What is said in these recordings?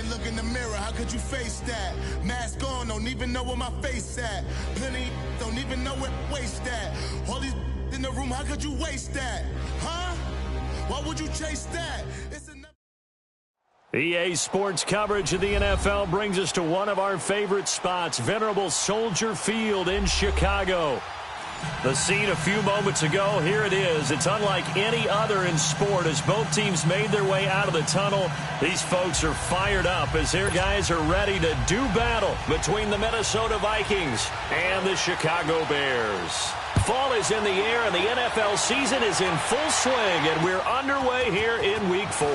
look in the mirror, how could you face that? Mask on, don't even know where my face at. Plenty don't even know where waste at. All these in the room, how could you waste that? Huh? Why would you chase that? It's enough. EA Sports coverage of the NFL brings us to one of our favorite spots, venerable Soldier Field in Chicago. The scene a few moments ago, here it is. It's unlike any other in sport as both teams made their way out of the tunnel. These folks are fired up as their guys are ready to do battle between the Minnesota Vikings and the Chicago Bears. Fall is in the air and the NFL season is in full swing, and we're underway here in Week 4.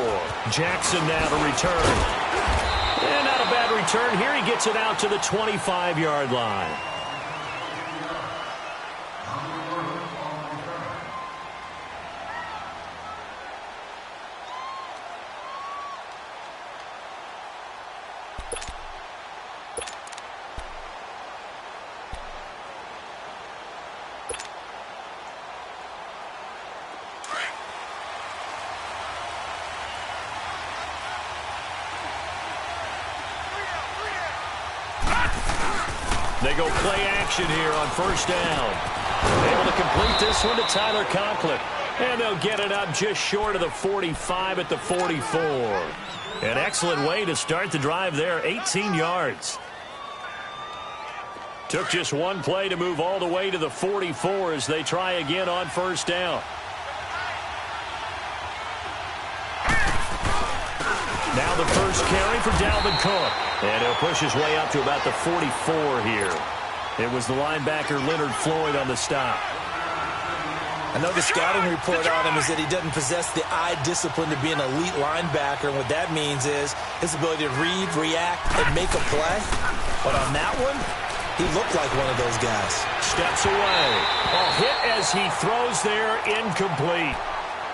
Jackson now to return. And not a bad return here. He gets it out to the 25-yard line. They go play action here on first down. Able to complete this one to Tyler Conklin. And they'll get it up just short of the 45 at the 44. An excellent way to start the drive there, 18 yards. Took just one play to move all the way to the 44 as they try again on first down. Now the first carry for Dalvin Cook. And he'll push his way up to about the 44 here. It was the linebacker Leonard Floyd on the stop. I know the scouting report on him is that he doesn't possess the eye discipline to be an elite linebacker. And what that means is his ability to read, react, and make a play. But on that one, he looked like one of those guys. Steps away. A hit as he throws there, incomplete.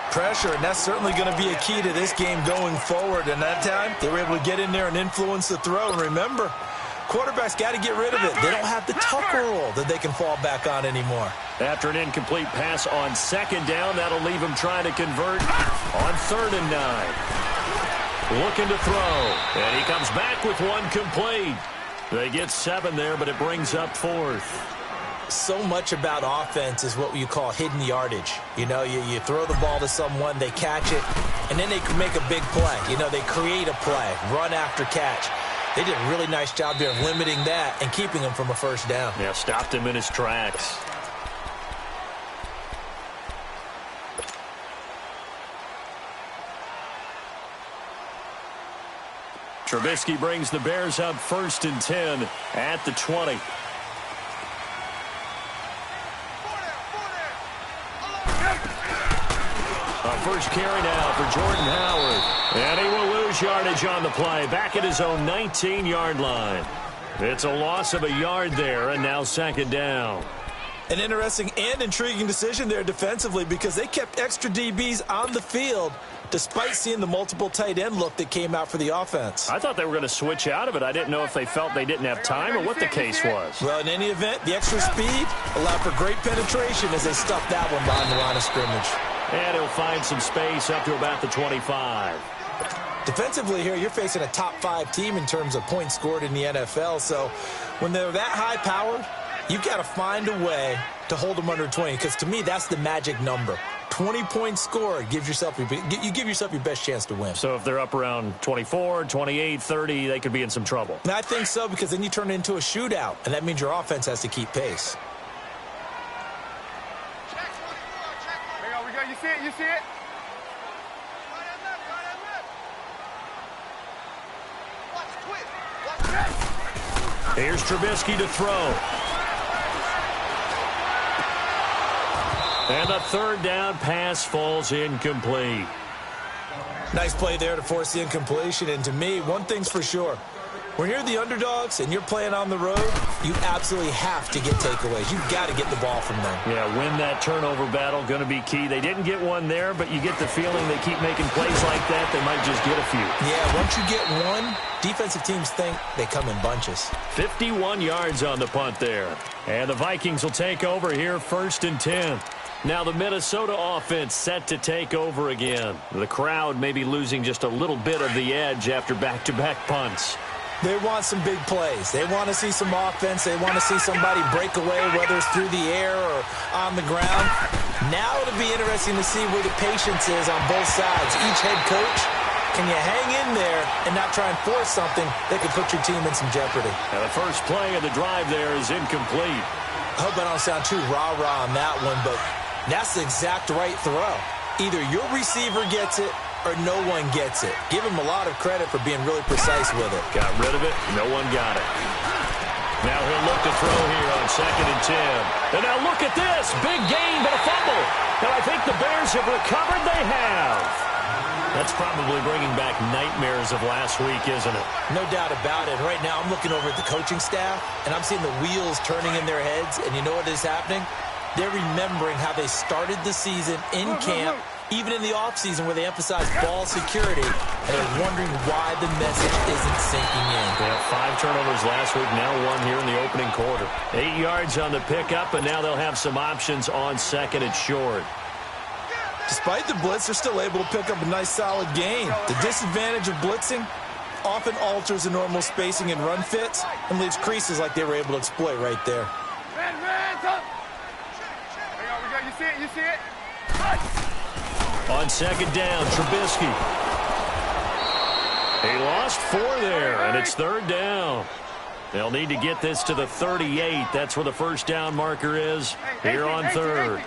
Pressure, and that's certainly going to be a key to this game going forward. And that time, they were able to get in there and influence the throw. And remember, quarterbacks got to get rid of it. They don't have the Tucker rule that they can fall back on anymore. After an incomplete pass on second down, that'll leave him trying to convert on 3rd and 9. Looking to throw, and he comes back with one complete. They get 7 there, but it brings up 4th. So much about offense is what you call hidden yardage. You know, you throw the ball to someone, they catch it, and then they can make a big play. You know, they create a play, run after catch. They did a really nice job here of limiting that and keeping him from a first down. Yeah, stopped him in his tracks. Trubisky brings the Bears up 1st and 10 at the 20. First carry now for Jordan Howard. And he will lose yardage on the play. Back at his own 19-yard line. It's a loss of a yard there, and now 2nd down. An interesting and intriguing decision there defensively because they kept extra DBs on the field despite seeing the multiple tight end look that came out for the offense. I thought they were going to switch out of it. I didn't know if they felt they didn't have time or what the case was. Well, in any event, the extra speed allowed for great penetration as they stuffed that one behind the line of scrimmage. And he'll find some space up to about the 25. Defensively here, you're facing a top 5 team in terms of points scored in the NFL. So when they're that high-powered, you've got to find a way to hold them under 20. Because to me, that's the magic number. 20 points scored, you give yourself your best chance to win. So if they're up around 24, 28, 30, they could be in some trouble. And I think so, because then you turn it into a shootout, and that means your offense has to keep pace. You see it? Here's Trubisky to throw. And the 3rd down pass falls incomplete. Nice play there to force the incompletion. And to me, one thing's for sure. When you're the underdogs and you're playing on the road, you absolutely have to get takeaways. You've got to get the ball from them. Yeah, win that turnover battle, going to be key. They didn't get one there, but you get the feeling they keep making plays like that, they might just get a few. Yeah, once you get one, defensive teams think they come in bunches. 51 yards on the punt there. And the Vikings will take over here 1st and 10. Now the Minnesota offense set to take over again. The crowd may be losing just a little bit of the edge after back-to-back punts. They want some big plays. They want to see some offense. They want to see somebody break away, whether it's through the air or on the ground. Now it'll be interesting to see where the patience is on both sides. Each head coach, can you hang in there and not try and force something that could put your team in some jeopardy? Now the first play of the drive there is incomplete. I hope I don't sound too rah-rah on that one, but that's the exact right throw. Either your receiver gets it or no one gets it. Give him a lot of credit for being really precise with it. Got rid of it. No one got it. Now he'll look to throw here on 2nd and 10. And now look at this. Big gain, but a fumble. And I think the Bears have recovered. They have. That's probably bringing back nightmares of last week, isn't it? No doubt about it. Right now I'm looking over at the coaching staff, and I'm seeing the wheels turning in their heads. And you know what is happening? They're remembering how they started the season in camp, even in the offseason where they emphasized ball security, and they're wondering why the message isn't sinking in. Yeah, 5 turnovers last week, now 1 here in the opening quarter. 8 yards on the pickup, and now they'll have some options on 2nd and short. Despite the blitz, they're still able to pick up a nice solid gain. The disadvantage of blitzing often alters the normal spacing and run fits and leaves creases like they were able to exploit right there. You see it? You see it? On 2nd down, Trubisky. He lost 4 there, and it's 3rd down. They'll need to get this to the 38. That's where the first down marker is here on 3rd.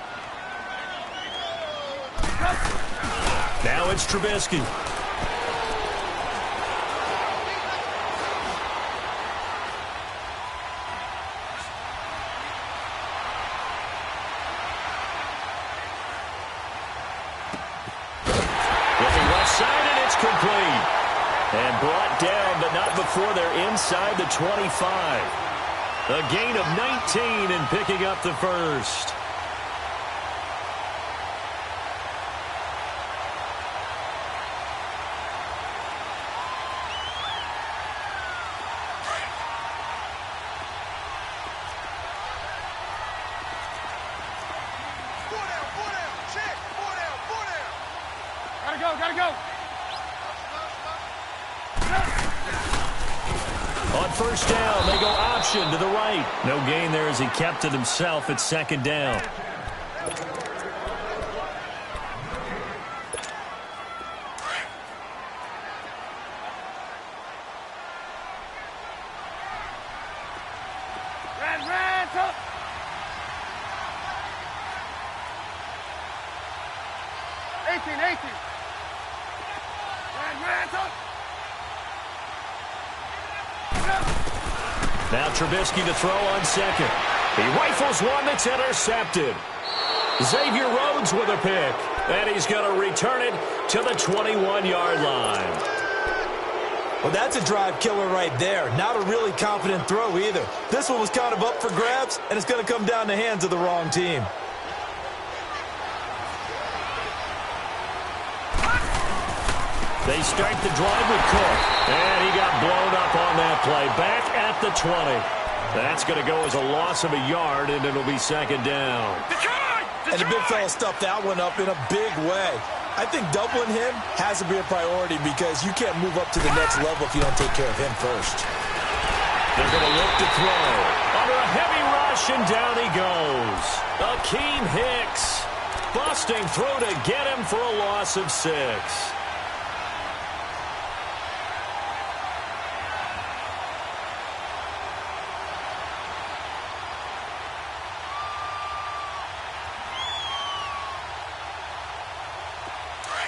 Now it's Trubisky. Complete. And brought down, but not before they're inside the 25. A gain of 19 and picking up the first. Gotta go. On first down, they go option to the right. No gain there as he kept it himself at 2nd down. Ran, top. Ran, top. Now Trubisky to throw on 2nd. He rifles one that's intercepted. Xavier Rhodes with a pick. And he's going to return it to the 21-yard line. Well, that's a drive killer right there. Not a really confident throw either. This one was kind of up for grabs, and it's going to come down the hands of the wrong team. They start the drive with Cook. And he got blown up on that play. Back at the 20. That's going to go as a loss of a yard, and it'll be 2nd down. And the big fella stuffed that one up in a big way. I think doubling him has to be a priority because you can't move up to the next level if you don't take care of him first. They're going to look to throw. Under a heavy rush, and down he goes. Akeem Hicks busting through to get him for a loss of 6.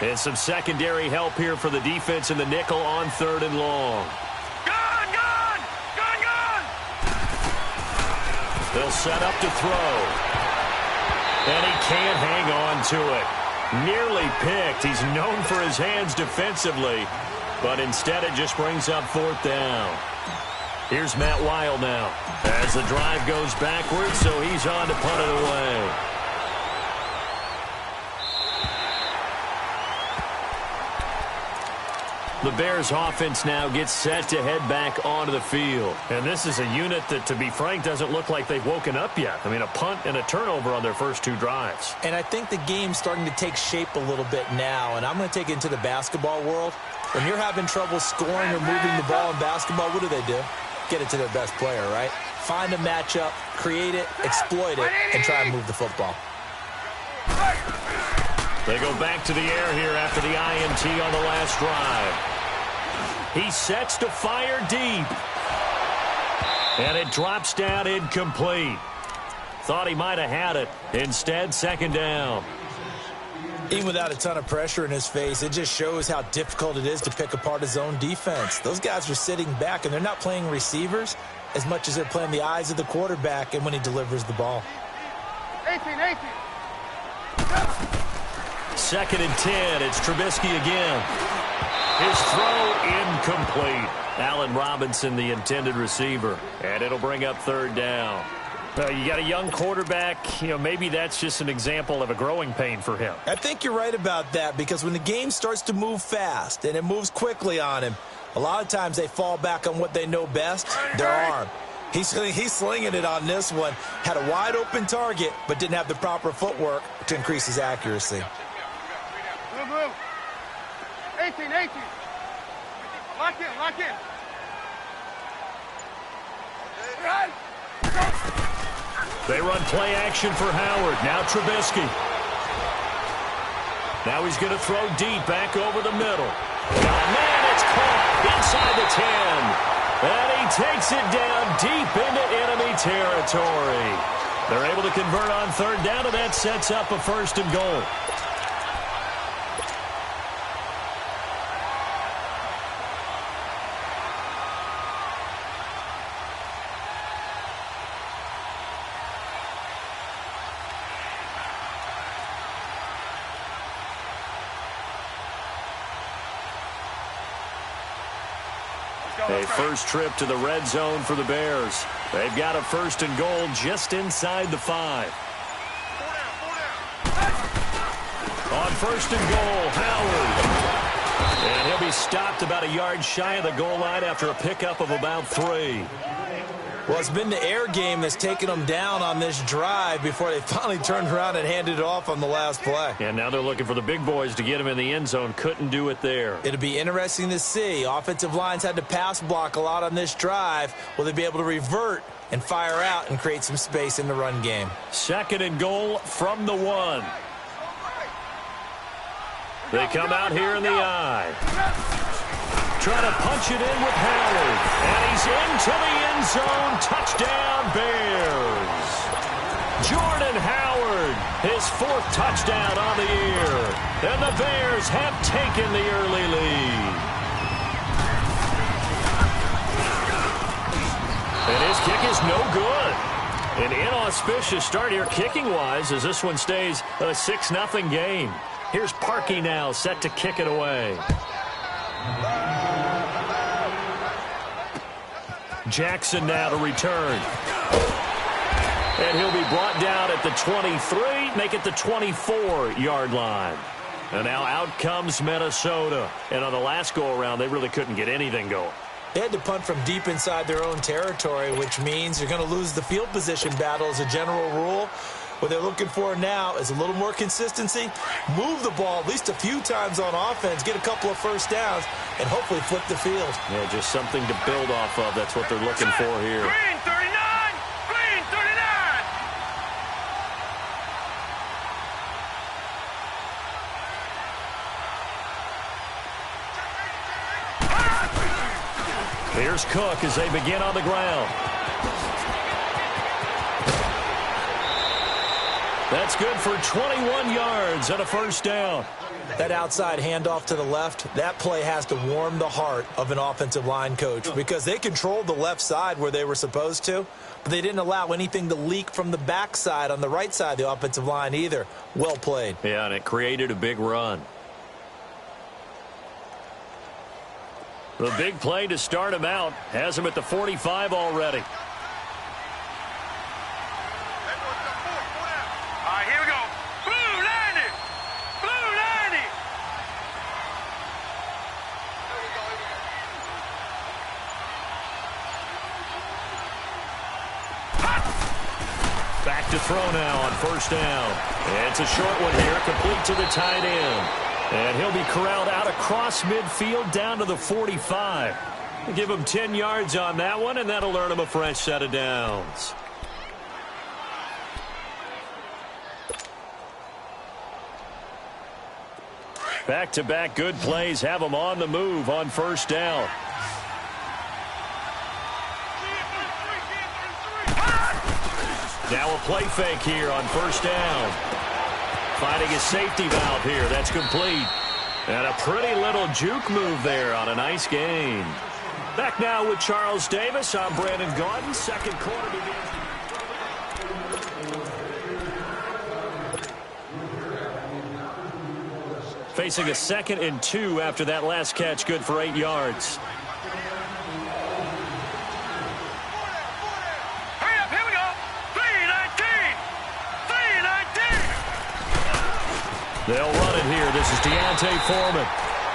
And some secondary help here for the defense in the nickel on 3rd and long. Gone! They'll set up to throw. And he can't hang on to it. Nearly picked. He's known for his hands defensively. But instead it just brings up 4th down. Here's Matt Weil now. As the drive goes backwards, so he's on to punt it away. The Bears offense now gets set to head back onto the field. And this is a unit that, to be frank, doesn't look like they've woken up yet. I mean, a punt and a turnover on their first 2 drives. And I think the game's starting to take shape a little bit now. And I'm going to take it into the basketball world. When you're having trouble scoring or moving the ball in basketball, what do? Get it to their best player, right? Find a matchup, create it, exploit it, and try and move the football. They go back to the air here after the INT on the last drive. He sets to fire deep. And it drops down incomplete. Thought he might have had it. Instead, second down. Even without a ton of pressure in his face, it just shows how difficult it is to pick apart his own defense. Those guys are sitting back, and they're not playing receivers as much as they're playing the eyes of the quarterback and when he delivers the ball. 18. 2nd and 10. It's Trubisky again. His throw incomplete. Allen Robinson, the intended receiver. And it'll bring up 3rd down. You got a young quarterback. Maybe that's just an example of a growing pain for him. I think you're right about that, because when the game starts to move fast and it moves quickly on him, a lot of times they fall back on what they know best, their arm. He's slinging it on this one. Had a wide open target, but didn't have the proper footwork to increase his accuracy. Move. 18. Lock in. Run. They run play action for Howard. Now Trubisky. Now he's going to throw deep back over the middle. Oh, man, it's caught inside the 10. And he takes it down deep into enemy territory. They're able to convert on 3rd down, and that sets up a 1st and goal. A first trip to the red zone for the Bears. They've got a 1st and goal just inside the 5. On 1st and goal, Howard. And he'll be stopped about a yard shy of the goal line after a pickup of about 3. Well, it's been the air game that's taken them down on this drive before they finally turned around and handed it off on the last play. And now they're looking for the big boys to get him in the end zone. Couldn't do it there. It'll be interesting to see. Offensive lines had to pass block a lot on this drive. Will they be able to revert and fire out and create some space in the run game? 2nd and goal from the 1. They come out here in the I. Trying to punch it in with Howard. And he's into the end zone. Touchdown, Bears. Jordan Howard, his 4th touchdown on the year. And the Bears have taken the early lead. And his kick is no good. An inauspicious start here kicking-wise as this one stays a 6-0 game. Here's Parkey now set to kick it away. Jackson now to return. And he'll be brought down at the 23, make it the 24-yard line. And now out comes Minnesota. And on the last go-around, they really couldn't get anything going. They had to punt from deep inside their own territory, which means you're going to lose the field position battle as a general rule. What they're looking for now is a little more consistency, move the ball at least a few times on offense, get a couple of 1st downs, and hopefully flip the field. Yeah, just something to build off of. That's what they're looking for here. Green 39. Green 39. Here's Cook as they begin on the ground. That's good for 21 yards and a 1st down. That outside handoff to the left, that play has to warm the heart of an offensive line coach because they controlled the left side where they were supposed to, but they didn't allow anything to leak from the backside on the right side of the offensive line either. Well played. Yeah, and it created a big run. The big play to start him out has him at the 45 already. to throw now on first down. It's a short one here, complete to the tight end. And he'll be corralled out across midfield down to the 45. Give him 10 yards on that one, and that'll earn him a fresh set of downs. Back-to-back good plays have them on the move on first down. Now a play fake here on first down. Finding his safety valve here. That's complete. And a pretty little juke move there on a nice gain. Back now with Charles Davis. I'm Brandon Gaudin. Second quarter begins. Facing a 2nd and 2 after that last catch, good for 8 yards. Hurry up, here we go. 3-19. 3-19. They'll run it here. This is Deontay Foreman.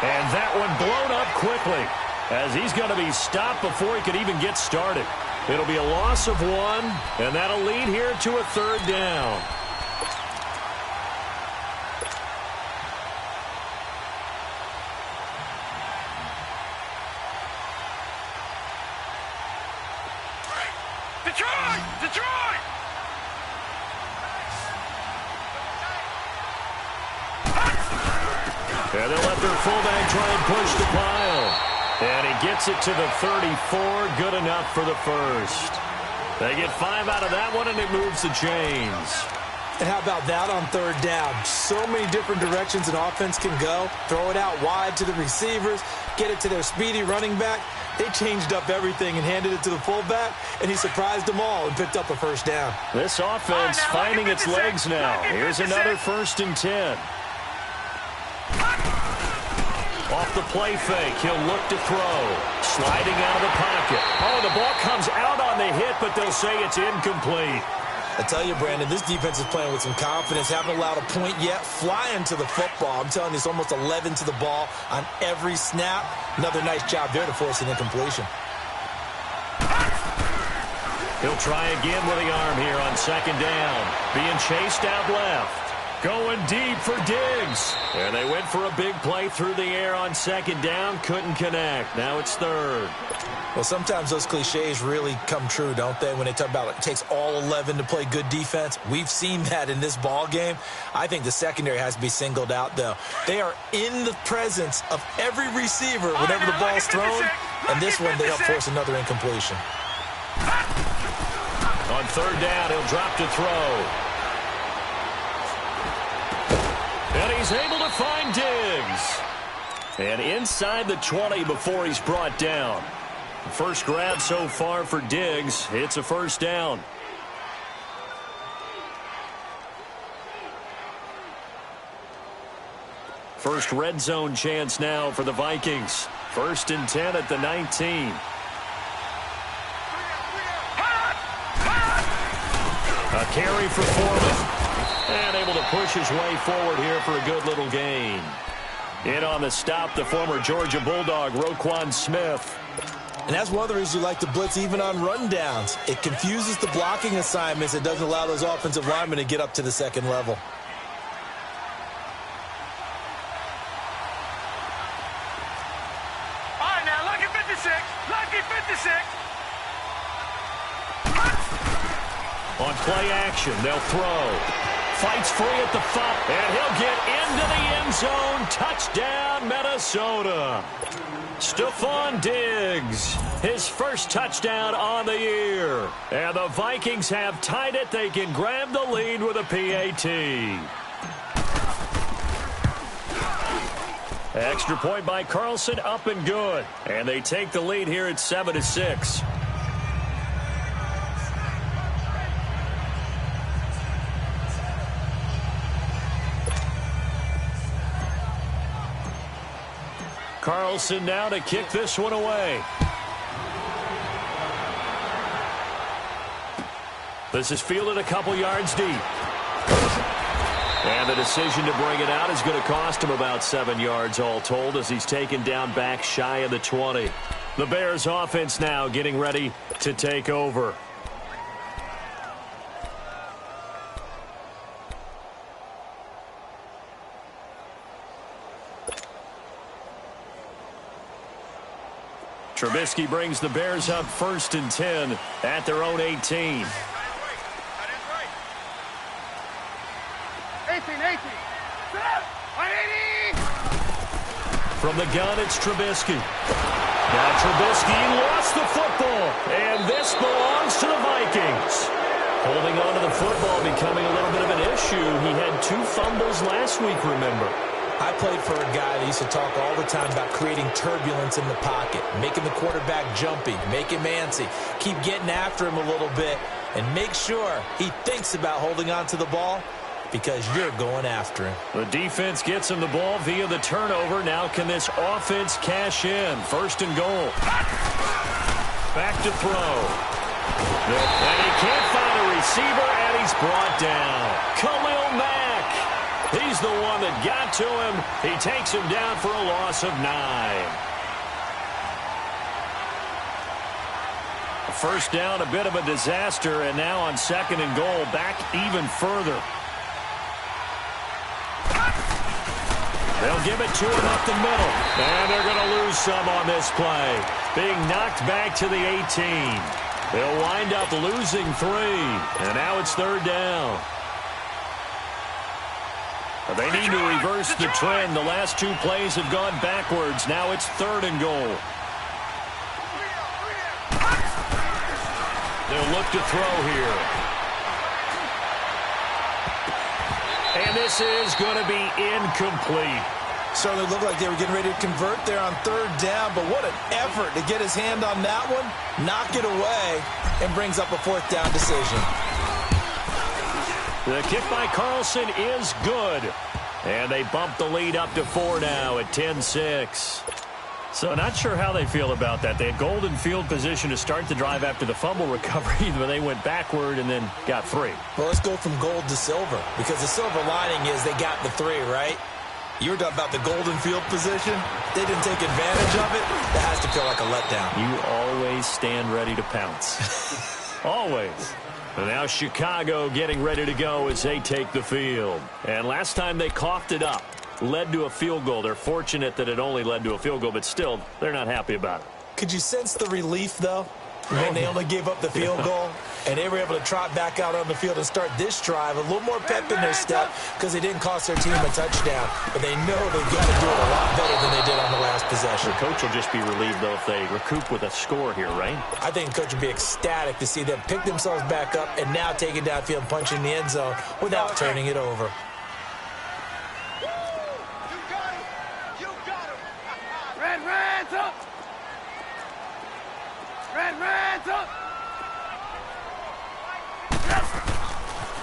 And that one blown up quickly as he's going to be stopped before he could even get started. It'll be a loss of 1, and that'll lead here to a 3rd down. Detroit! Detroit! And they'll let their fullback try and push the pile. And he gets it to the 34. Good enough for the first. They get 5 out of that one, and it moves the chains. And how about that on 3rd down? So many different directions an offense can go. Throw it out wide to the receivers. Get it to their speedy running back. They changed up everything and handed it to the fullback, and he surprised them all and picked up a first down. This offense finding its legs now. Here's another 1st and 10. Off the play fake, he'll look to throw. Sliding out of the pocket. Oh, the ball comes out on the hit, but they'll say it's incomplete. I tell you, Brandon, this defense is playing with some confidence. Haven't allowed a point yet. Flying to the football. I'm telling you, it's almost 11 to the ball on every snap. Another nice job there to force an incompletion. He'll try again with the arm here on 2nd down. Being chased out left. Going deep for Diggs. And they went for a big play through the air on 2nd down. Couldn't connect. Now it's 3rd. Well, sometimes those cliches really come true, don't they? When they talk about it takes all 11 to play good defense. We've seen that in this ball game. I think the secondary has to be singled out, though. They are in the presence of every receiver whenever the ball's thrown. And this one, they help force another incompletion. On 3rd down, he'll drop to throw. And he's able to find Diggs. And inside the 20 before he's brought down. First grab so far for Diggs. It's a 1st down. First red zone chance now for the Vikings. 1st and 10 at the 19. A carry for Foreman. And able to push his way forward here for a good little gain. In on the stop, the former Georgia Bulldog, Roquan Smith. And that's one of the reasons you like to blitz even on rundowns. It confuses the blocking assignments. It doesn't allow those offensive linemen to get up to the 2nd level. All right, now, lucky 56. Lucky 56. On play action, they'll throw. Fights free at the 5, and he'll get into the end zone. Touchdown, Minnesota. Stephon Diggs, his first touchdown on the year. And the Vikings have tied it. They can grab the lead with a PAT. Extra point by Carlson, up and good. And they take the lead here at 7-6. Carlson now to kick this one away. This is fielded a couple yards deep. And the decision to bring it out is going to cost him about 7 yards all told as he's taken down back shy of the 20. The Bears offense now getting ready to take over. Trubisky brings the Bears up 1st and 10 at their own 18. 18. Set up. 180. From the gun, it's Trubisky. Now Trubisky lost the football, and this belongs to the Vikings. Holding on to the football becoming a little bit of an issue. He had 2 fumbles last week, remember. I played for a guy that used to talk all the time about creating turbulence in the pocket, making the quarterback jumpy, make him antsy, keep getting after him a little bit, and make sure he thinks about holding on to the ball because you're going after him. The defense gets him the ball via the turnover. Now can this offense cash in? 1st and goal. Back to throw. And he can't find a receiver, and he's brought down. Khalil Mack. He's the one that got to him. He takes him down for a loss of 9. A 1st down, a bit of a disaster, and now on 2nd and goal, back even further. They'll give it to him up the middle, and they're going to lose some on this play. Being knocked back to the 18. They'll wind up losing 3, and now it's 3rd down. They need to reverse the trend. The last 2 plays have gone backwards. Now it's 3rd and goal. They'll look to throw here. And this is going to be incomplete. Certainly looked like they were getting ready to convert there on 3rd down, but what an effort to get his hand on that one, knock it away, and brings up a 4th down decision. The kick by Carlson is good. And they bump the lead up to 4 now at 10-6. So not sure how they feel about that. They had golden field position to start the drive after the fumble recovery, but they went backward and then got 3. Well, let's go from gold to silver, because the silver lining is they got the 3, right? You were talking about the golden field position. They didn't take advantage of it. That has to feel like a letdown. You always stand ready to pounce. Always. And now Chicago getting ready to go as they take the field. And last time they coughed it up, led to a field goal. They're fortunate that it only led to a field goal, but still, they're not happy about it. Could you sense the relief, though, when they only gave up the field goal? And they were able to trot back out on the field and start this drive. A little more pep in their step because they didn't cost their team a touchdown. But they know they've got to do it a lot better than they did on the last possession. The coach will just be relieved, though, if they recoup with a score here, right? I think the coach would be ecstatic to see them pick themselves back up and now take it downfield and punch in the end zone without turning it over. Red's up! Red's up!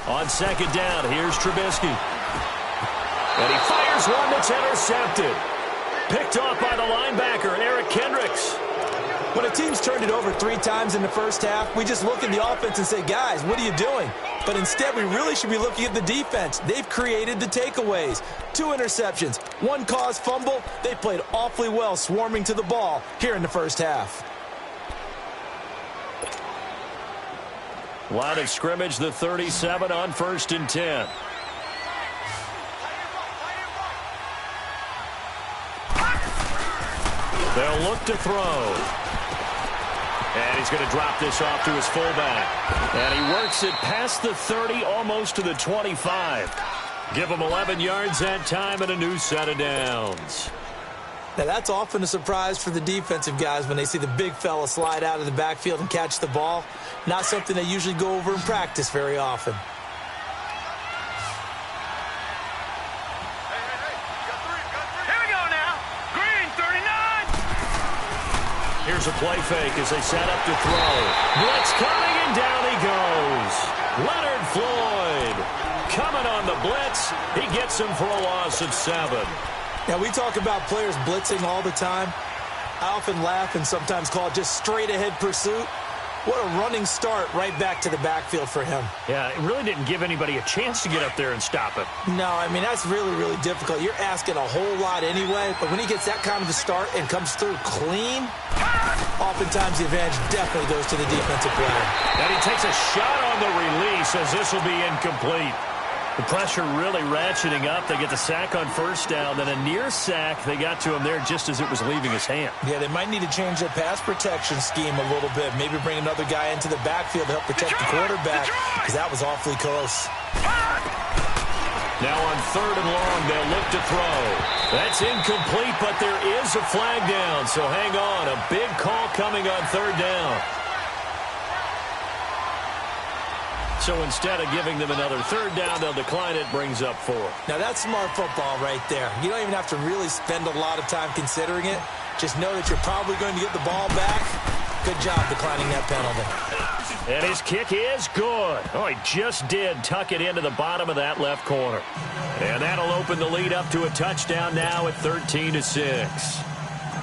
On 2nd down, here's Trubisky. And he fires one that's intercepted. Picked off by the linebacker, Eric Kendricks. When a team's turned it over 3 times in the first half, we just look at the offense and say, guys, what are you doing? But instead, we really should be looking at the defense. They've created the takeaways. 2 interceptions, 1 caused fumble. They played awfully well swarming to the ball here in the first half. Line of scrimmage, the 37 on 1st and 10. They'll look to throw. And he's going to drop this off to his fullback. And he works it past the 30, almost to the 25. Give him 11 yards that time and a new set of downs. Now, that's often a surprise for the defensive guys when they see the big fella slide out of the backfield and catch the ball. Not something they usually go over in practice very often. Here we go now. Green, 39. Here's a play fake as they set up to throw. Blitz coming, and down he goes. Leonard Floyd coming on the blitz. He gets him for a loss of 7. Now, we talk about players blitzing all the time. I often laugh and sometimes call it just straight-ahead pursuit. What a running start right back to the backfield for him. Yeah, it really didn't give anybody a chance to get up there and stop it. No, I mean, that's really, really difficult. You're asking a whole lot anyway, but when he gets that kind of a start and comes through clean, oftentimes the advantage definitely goes to the defensive player. And he takes a shot on the release as this will be incomplete. The pressure really ratcheting up. They get the sack on first down, then a near sack. They got to him there just as it was leaving his hand. Yeah, they might need to change their pass protection scheme a little bit. Maybe bring another guy into the backfield to help protect the quarterback, because that was awfully close. Now on 3rd and long, they'll look to throw. That's incomplete, but there is a flag down, so hang on. A big call coming on 3rd down. So instead of giving them another 3rd down, they'll decline it, brings up 4. Now that's smart football right there. You don't even have to really spend a lot of time considering it. Just know that you're probably going to get the ball back. Good job declining that penalty. And his kick is good. Oh, he just did tuck it into the bottom of that left corner. And that'll open the lead up to a touchdown now at 13-6.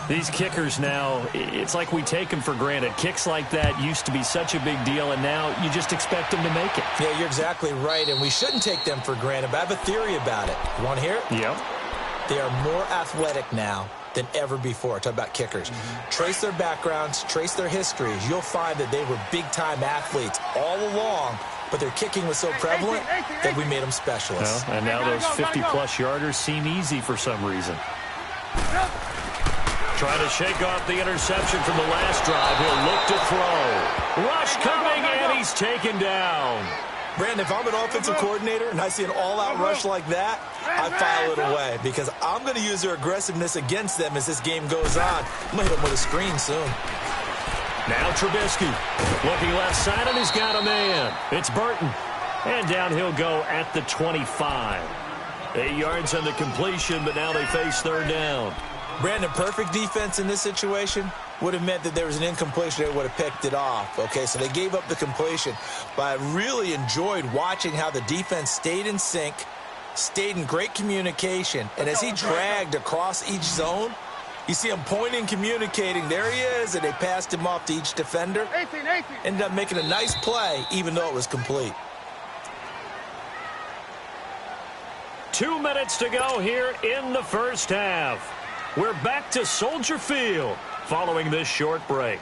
These kickers now, it's like we take them for granted. Kicks like that used to be such a big deal, and now you just expect them to make it. Yeah, you're exactly right, and we shouldn't take them for granted, but I have a theory about it. You want to hear it? Yep. They are more athletic now than ever before. Talk about kickers. Trace their backgrounds, trace their histories. You'll find that they were big-time athletes all along, but their kicking was so prevalent that we made them specialists. Well, and now those 50-plus yarders seem easy for some reason. Trying to shake off the interception from the last drive. He'll look to throw. Rush coming, and he's taken down. Brandon, if I'm an offensive coordinator and I see an all-out rush like that, I file it away because I'm going to use their aggressiveness against them as this game goes on. I'm going to hit them with a screen soon. Now Trubisky looking left side, and he's got a man. It's Burton. And down he'll go at the 25. 8 yards on the completion, but now they face 3rd down. Brandon, perfect defense in this situation would have meant that there was an incompletion. They would have picked it off. Okay, so they gave up the completion. But I really enjoyed watching how the defense stayed in sync, stayed in great communication. And as he dragged across each zone, you see him pointing, communicating. There he is, and they passed him off to each defender. Ended up making a nice play, even though it was complete. 2 minutes to go here in the first half. We're back to Soldier Field following this short break.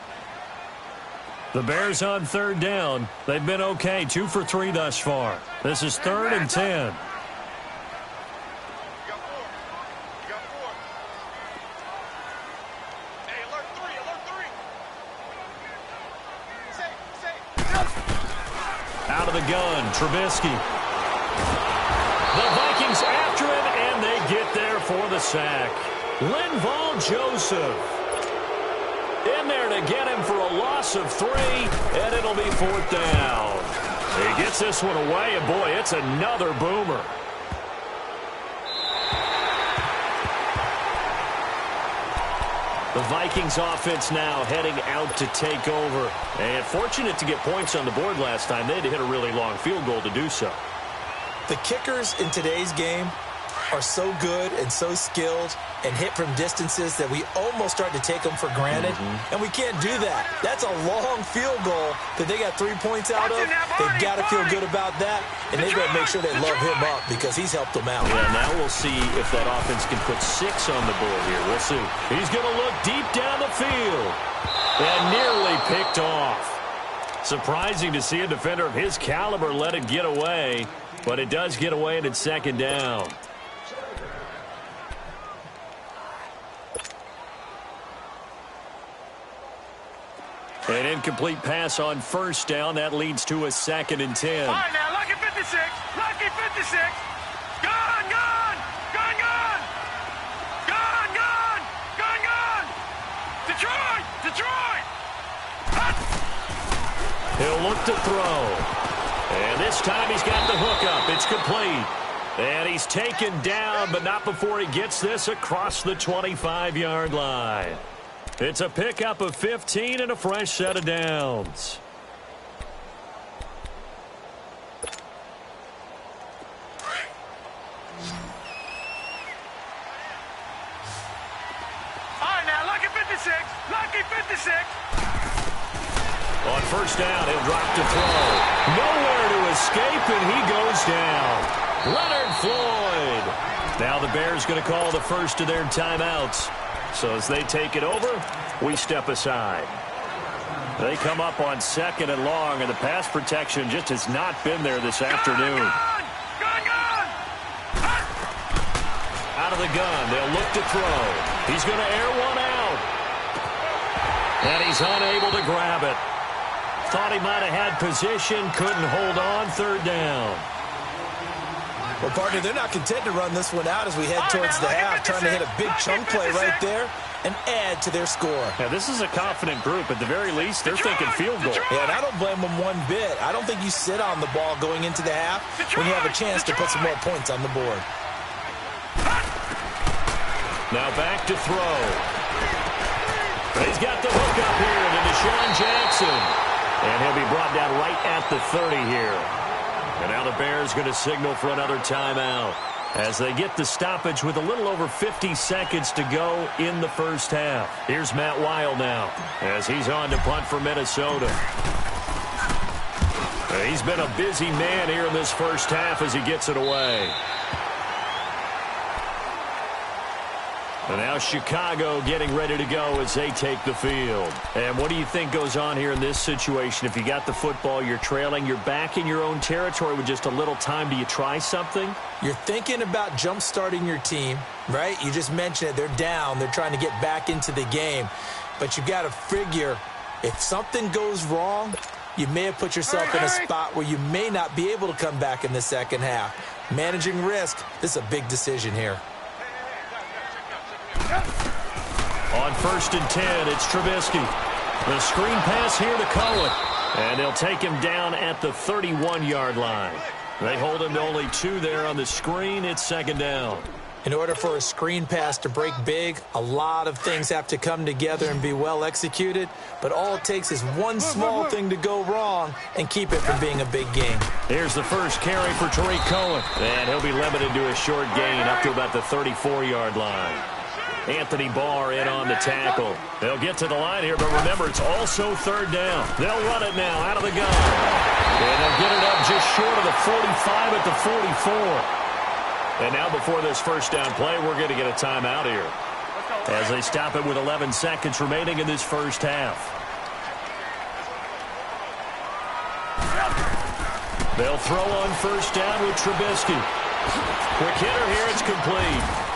The Bears on 3rd down. They've been okay, 2 for 3 thus far. This is 3rd and 10. Out of the gun, Trubisky. The Vikings after him, and they get there for the sack. Linval Joseph in there to get him for a loss of 3, and it'll be 4th down. He gets this one away, and boy, it's another boomer. The Vikings offense now heading out to take over. And fortunate to get points on the board last time. They had to hit a really long field goal to do so. The kickers in today's game are so good and so skilled and hit from distances that we almost start to take them for granted. And we can't do that. That's a long field goal that they got 3 points out of. They've got to feel good about that, and they've got to make sure they love him up because he's helped them out. Yeah, now we'll see if that offense can put 6 on the board here. We'll see. He's going to look deep down the field and nearly picked off. Surprising to see a defender of his caliber let it get away, but it does get away, and it's 2nd down. An incomplete pass on 1st down. That leads to a 2nd and 10. All right, now, lucky 56. Lucky 56. Gone, gone. Gone, gone. Gone, gone. Gone, gone. Detroit. Detroit. He'll look to throw. And this time he's got the hook up. It's complete. And he's taken down, but not before he gets this across the 25-yard line. It's a pickup of 15 and a fresh set of downs. All right, now, lucky 56. Lucky 56. On 1st down, he'll drop to throw. Nowhere to escape, and he goes down. Leonard Floyd. Now the Bears going to call the first of their timeouts. So as they take it over, we step aside. They come up on 2nd and long, and the pass protection just has not been there this afternoon. Gone, gone. Gone, gone. of the gun. They'll look to throw. He's going to air one out. And he's unable to grab it. Thought he might have had position, couldn't hold on, third down. Well, partner, they're not content to run this one out as we head towards the half, trying to hit a big chunk play right there and add to their score. Yeah, this is a confident group. At the very least, they're thinking field goal. Yeah, and I don't blame them one bit. I don't think you sit on the ball going into the half when you have a chance to put some more points on the board. Now back to throw. He's got the hook up here to Deshaun Jackson. And he'll be brought down right at the 30 here. And now the Bears going to signal for another timeout as they get the stoppage with a little over 50 seconds to go in the first half. Here's Matt Weil now as he's on to punt for Minnesota. He's been a busy man here in this first half as he gets it away. And now Chicago getting ready to go as they take the field. And what do you think goes on here in this situation? If you got the football, you're trailing, you're back in your own territory with just a little time. Do you try something? You're thinking about jump-starting your team, right? You just mentioned it. They're down. They're trying to get back into the game. But you got to figure if something goes wrong, you may have put yourself in a spot where you may not be able to come back in the second half. Managing risk, this is a big decision here. On 1st and 10, it's Trubisky. The screen pass here to Cohen. And they'll take him down at the 31-yard line. They hold him to only 2 there on the screen. It's second down. In order for a screen pass to break big, a lot of things have to come together and be well executed. But all it takes is one small thing to go wrong and keep it from being a big game. Here's the first carry for Tariq Cohen. And he'll be limited to a short gain up to about the 34-yard line. Anthony Barr in on the tackle. They'll get to the line here, but remember, it's also third down. They'll run it now out of the gun. And they'll get it up just short of the 45 at the 44. And now before this first down play, we're going to get a timeout here as they stop it with 11 seconds remaining in this first half. They'll throw on first down with Trubisky. Quick hitter here, it's complete.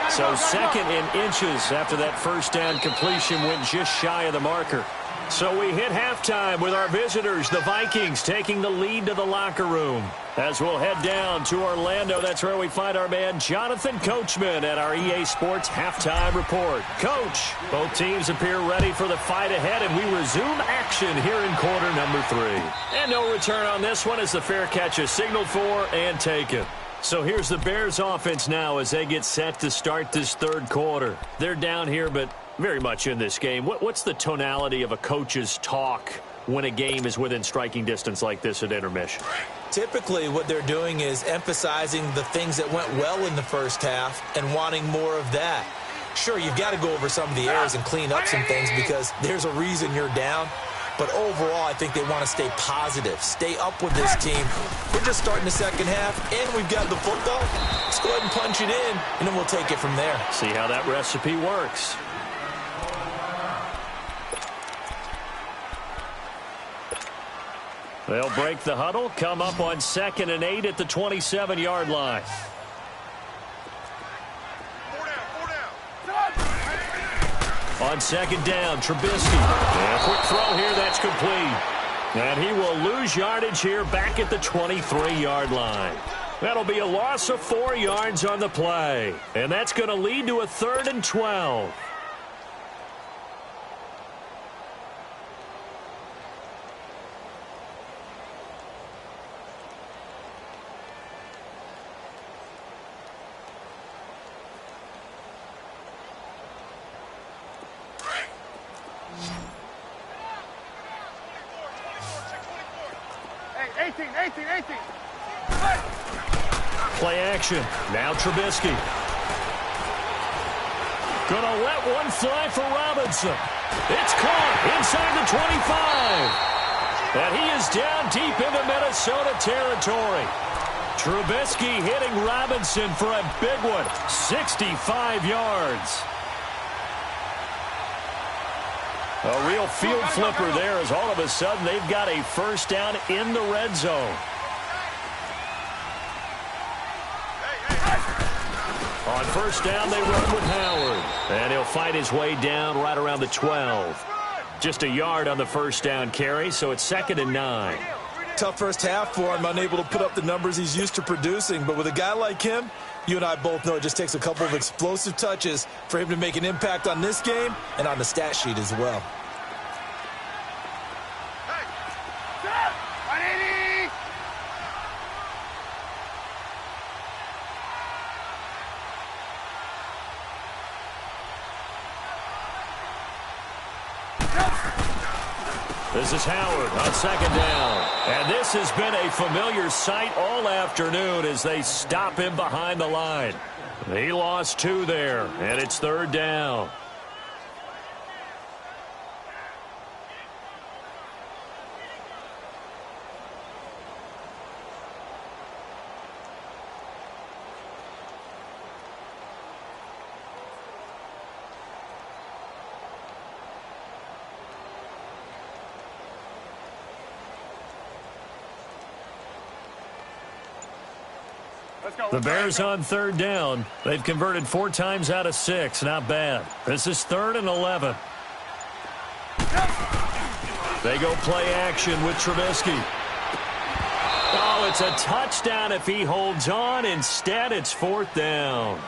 So second in inches after that first down completion went just shy of the marker. So we hit halftime with our visitors, the Vikings, taking the lead to the locker room. As we'll head down to Orlando, that's where we find our man Jonathan Coachman at our EA Sports Halftime Report. Coach, both teams appear ready for the fight ahead, and we resume action here in quarter number 3. And no return on this one as the fair catch is signaled for and taken. So here's the Bears offense now as they get set to start this third quarter. They're down here, but very much in this game. What's the tonality of a coach's talk when a game is within striking distance like this at intermission? Typically, what they're doing is emphasizing the things that went well in the first half and wanting more of that. Sure, you've got to go over some of the errors and clean up some things because there's a reason you're down. But overall, I think they want to stay positive, stay up with this team. We're just starting the second half, and we've got the football. Let's go ahead and punch it in, and then we'll take it from there. See how that recipe works. They'll break the huddle, come up on 2nd and 8 at the 27-yard line. On 2nd down, Trubisky. And a quick throw here, that's complete. And he will lose yardage here back at the 23-yard line. That'll be a loss of 4 yards on the play. And that's going to lead to a 3rd and 12. Play action. Now Trubisky. Gonna let one fly for Robinson. It's caught inside the 25. And he is down deep into Minnesota territory. Trubisky hitting Robinson for a big one. 65 yards. A real field flipper there as all of a sudden they've got a first down in the red zone. On first down, they run with Howard. And he'll fight his way down right around the 12. Just a yard on the first down carry, so it's 2nd and 9. Tough first half for him, unable to put up the numbers he's used to producing. But with a guy like him, you and I both know it just takes a couple of explosive touches for him to make an impact on this game and on the stat sheet as well. This is Howard on 2nd down. And this has been a familiar sight all afternoon as they stop him behind the line. He lost 2 there, and it's 3rd down. The Bears on 3rd down. They've converted 4 times out of 6. Not bad. This is 3rd and 11. They go play action with Trubisky. Oh, it's a touchdown if he holds on. Instead, it's 4th down.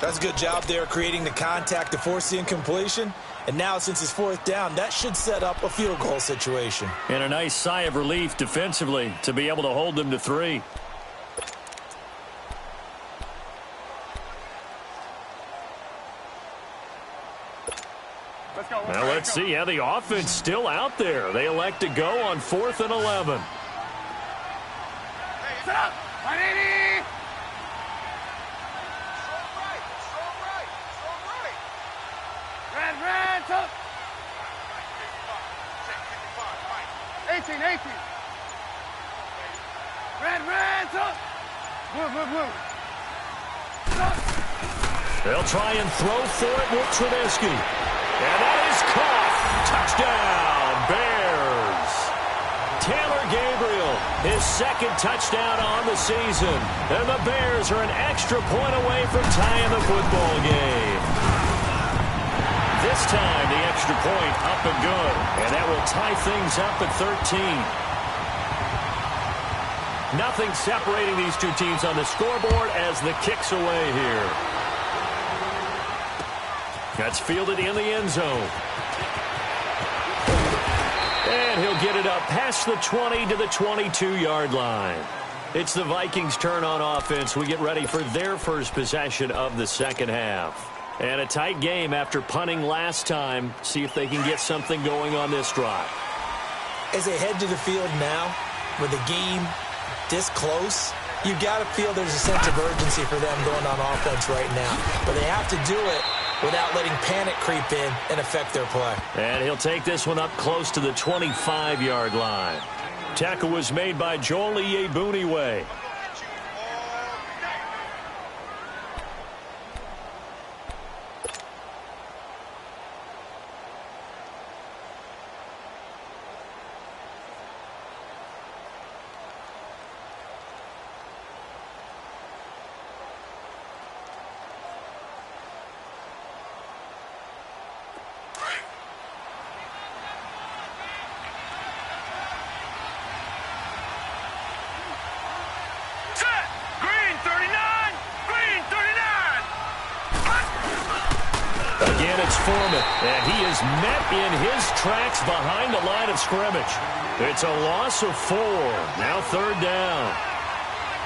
That's a good job there creating the contact to force the incompletion. And now, since it's 4th down, that should set up a field goal situation. And a nice sigh of relief defensively to be able to hold them to 3. Now let's see how the offense still out there. They elect to go on 4th and 11. Set up! 180! Red, took! 18. Red, took! Blue. They'll try and throw for it with Trubisky. And that is caught. Touchdown, Bears. Taylor Gabriel, his 2nd touchdown on the season. And the Bears are an extra point away from tying the football game. This time, the extra point up and good. And that will tie things up at 13. Nothing separating these two teams on the scoreboard as the kick's away here. That's fielded in the end zone. And he'll get it up past the 20 to the 22-yard line. It's the Vikings' turn on offense. We get ready for their first possession of the second half. And a tight game after punting last time. See if they can get something going on this drive. As they head to the field now, with the game this close, you've got to feel there's a sense of urgency for them going on offense right now. But they have to do it without letting panic creep in and affect their play. And he'll take this one up close to the 25-yard line. Tackle was made by Joel Iyiegbuniwe. Again, it's Foreman, and he is met in his tracks behind the line of scrimmage. It's a loss of 4. Now 3rd down.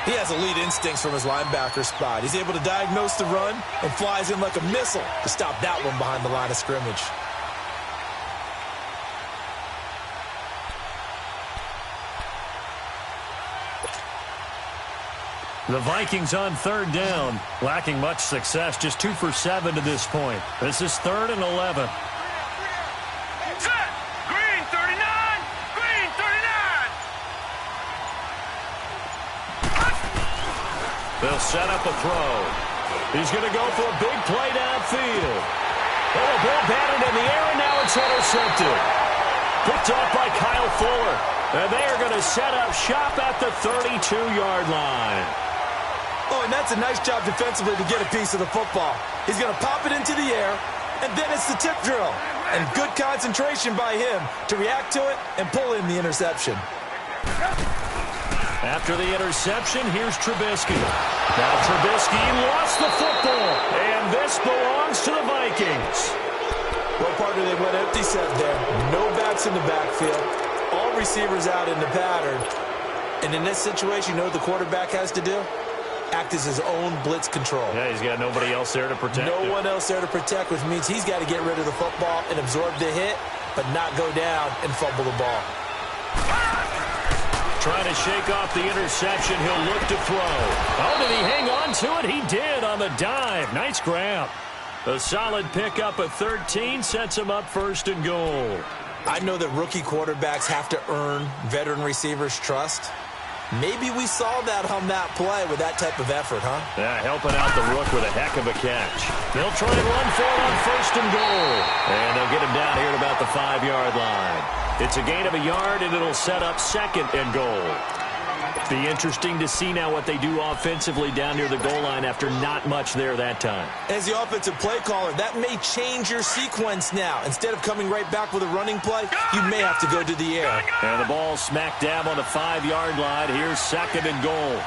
He has elite instincts from his linebacker spot. He's able to diagnose the run and flies in like a missile to stop that one behind the line of scrimmage. The Vikings on 3rd down, lacking much success, just 2 for 7 to this point. This is 3rd and 11. Set! Green 39! Green 39! They'll set up a throw. He's going to go for a big play downfield. Oh, the ball batted in the air, and now it's intercepted. Picked off by Kyle Fuller. And they are going to set up shop at the 32-yard line. Oh, and that's a nice job defensively to get a piece of the football. He's going to pop it into the air, and then it's the tip drill. And good concentration by him to react to it and pull in the interception. After the interception, here's Trubisky. Now Trubisky lost the football, and this belongs to the Vikings. What part do they went empty set there? No backs in the backfield. All receivers out in the pattern. And in this situation, you know what the quarterback has to do? Act as his own blitz control. Yeah, he's got nobody else there to protect him. No one else there to protect, which means he's got to get rid of the football and absorb the hit, but not go down and fumble the ball. Trying to shake off the interception. He'll look to throw. Oh, did he hang on to it? He did on the dive. Nice grab. A solid pickup of 13 sets him up first and goal. I know that rookie quarterbacks have to earn veteran receivers' trust. Maybe we saw that on that play with that type of effort, huh? Yeah, helping out the rook with a heck of a catch. They'll try and run for it on first and goal. And they'll get him down here at about the 5-yard line. It's a gain of a yard, and it'll set up second and goal. Be interesting to see now what they do offensively down near the goal line after not much there that time. As the offensive play caller, that may change your sequence now. Instead of coming right back with a running play, you may have to go to the air. And the ball smack dab on the 5-yard line. Here's second and goal.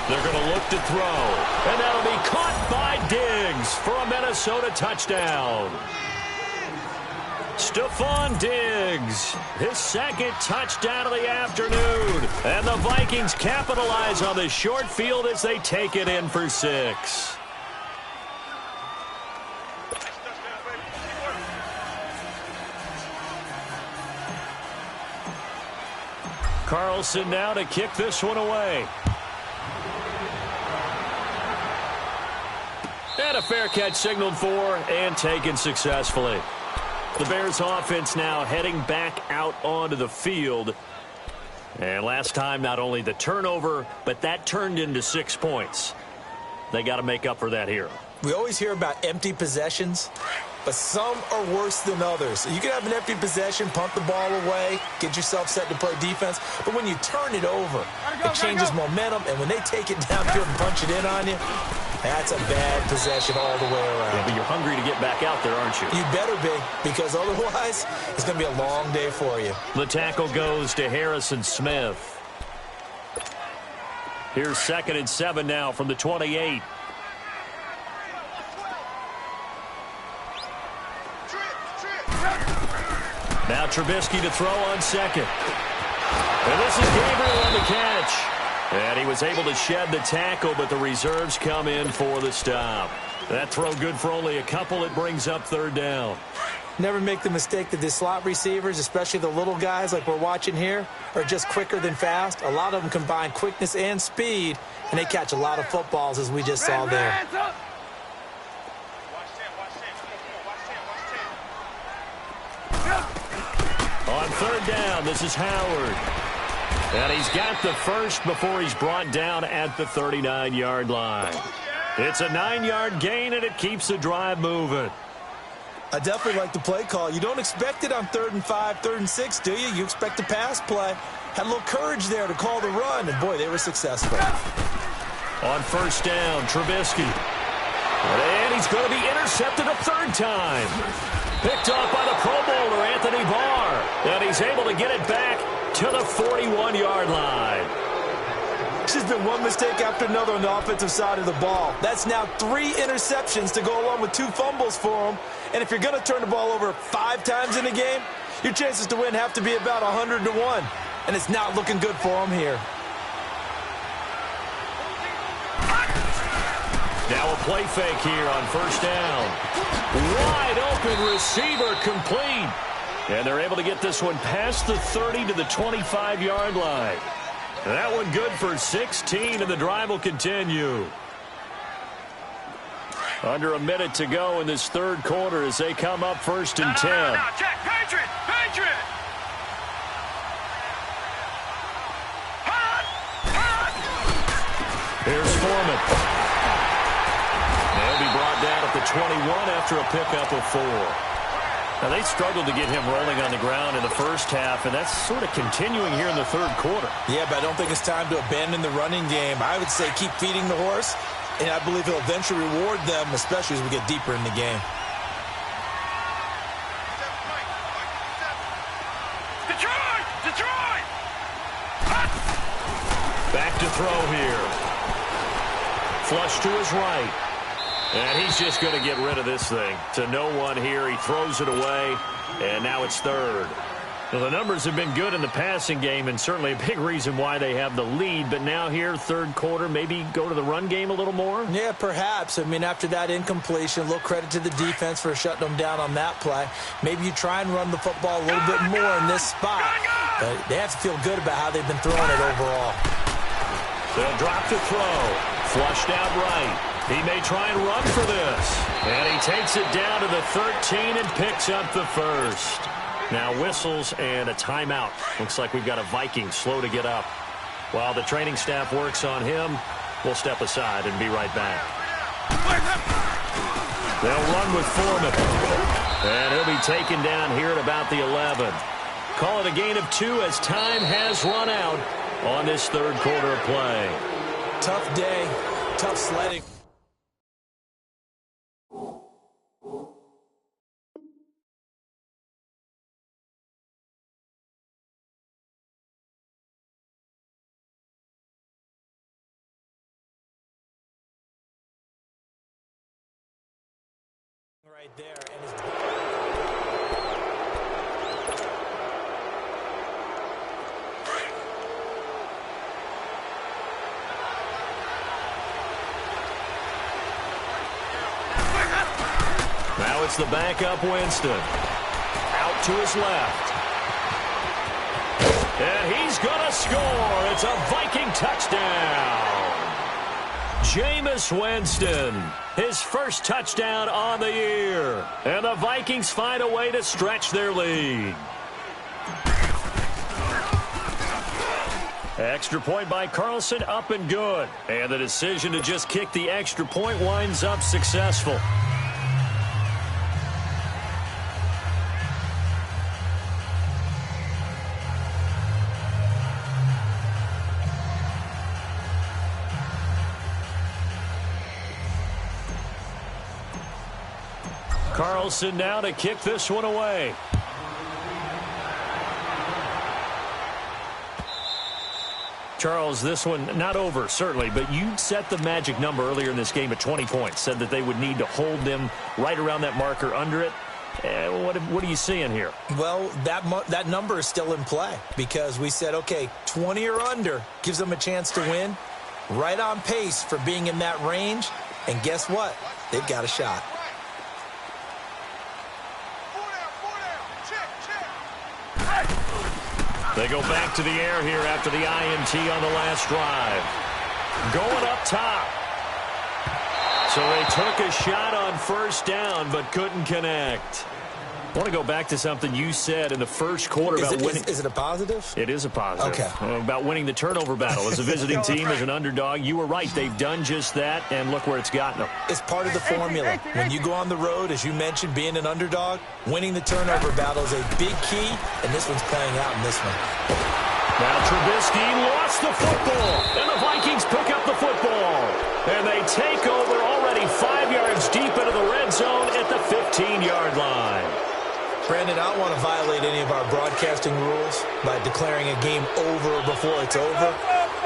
They're going to look to throw. And that'll be caught by Diggs for a Minnesota touchdown. Stephon Diggs, his second touchdown of the afternoon. And the Vikings capitalize on the short field as they take it in for 6. Carlson now to kick this one away. And a fair catch signaled for and taken successfully. The Bears offense now heading back out onto the field. And last time, not only the turnover, but that turned into 6 points. They got to make up for that here. We always hear about empty possessions, but some are worse than others. You can have an empty possession, pump the ball away, get yourself set to play defense, but when you turn it over, it changes momentum, and when they take it downfield and punch it in on you, that's a bad possession all the way around. Yeah, but you're hungry to get back out there, aren't you? You better be, because otherwise, it's going to be a long day for you. The tackle goes to Harrison Smith. Here's 2nd and 7 now from the 28. Now Trubisky to throw on second. And this is Gabriel on the catch. And he was able to shed the tackle, but the reserves come in for the stop. That throw good for only a couple. It brings up 3rd down. Never make the mistake that the slot receivers, especially the little guys like we're watching here, are just quicker than fast. A lot of them combine quickness and speed, and they catch a lot of footballs, as we just saw there. On 3rd down, this is Howard. And he's got the first before he's brought down at the 39-yard line. It's a 9-yard gain, and it keeps the drive moving. I definitely like the play call. You don't expect it on 3rd and 5, 3rd and 6, do you? You expect a pass play. Had a little courage there to call the run, and boy, they were successful. On 1st down, Trubisky. And he's going to be intercepted a 3rd time. Picked off by the Pro Bowler, Anthony Barr. And he's able to get it back to the 41-yard line. There's been one mistake after another on the offensive side of the ball. That's now 3 interceptions to go along with 2 fumbles for him. And if you're going to turn the ball over 5 times in a game, your chances to win have to be about 100 to 1. And it's not looking good for him here. Now a play fake here on 1st down. Wide open receiver complete. And they're able to get this one past the 30 to the 25-yard line. That one good for 16, and the drive will continue. Under a minute to go in this 3rd quarter as they come up 1st and 10. Now, check. Patriot! Patriot! Here's Foreman. They'll be brought down at the 21 after a pickup of 4. Now, they struggled to get him rolling on the ground in the first half, and that's sort of continuing here in the third quarter. Yeah, but I don't think it's time to abandon the running game. I would say keep feeding the horse, and I believe he'll eventually reward them, especially as we get deeper in the game. Detroit! Back to throw here. Flush to his right. And he's just going to get rid of this thing. To no one here. He throws it away. And now it's third. Well, the numbers have been good in the passing game, and certainly a big reason why they have the lead. But now here, third quarter, maybe go to the run game a little more? Yeah, perhaps. I mean, after that incompletion, a little credit to the defense for shutting them down on that play. Maybe you try and run the football a little bit more in this spot. But they have to feel good about how they've been throwing it overall. They'll drop to throw. Flushed out right. He may try and run for this. And he takes it down to the 13 and picks up the first. Now whistles and a timeout. Looks like we've got a Viking slow to get up. While the training staff works on him, we'll step aside and be right back. They'll run with Foreman. And he'll be taken down here at about the 11. Call it a gain of 2 as time has run out on this third quarter of play. Tough day, tough sledding. Right there, and his now it's the backup Winston. Out to his left. And he's going to score. It's a Viking touchdown. Jameis Winston, his first touchdown on the year. And the Vikings find a way to stretch their lead. Extra point by Carlson, up and good. And the decision to just kick the extra point winds up successful. Carlson now to kick this one away. Charles, this one not over, certainly, but you set the magic number earlier in this game at 20 points. Said that they would need to hold them right around that marker under it. What are you seeing here? Well, that number is still in play because we said, okay, 20 or under gives them a chance to win. Right on pace for being in that range. And guess what? They've got a shot. They go back to the air here after the INT on the last drive. Going up top. So they took a shot on first down but couldn't connect. I want to go back to something you said in the first quarter about winning. Is it a positive? It is a positive. Okay. About winning the turnover battle. As a visiting team, as an underdog, you were right. They've done just that, and look where it's gotten them. It's part of the formula. When you go on the road, as you mentioned, being an underdog, winning the turnover battle is a big key, and this one's playing out in this one. Now Trubisky lost the football, and the Vikings pick up the football. And they take over already 5 yards deep into the red zone at the 15-yard line. Brandon, I don't want to violate any of our broadcasting rules by declaring a game over before it's over,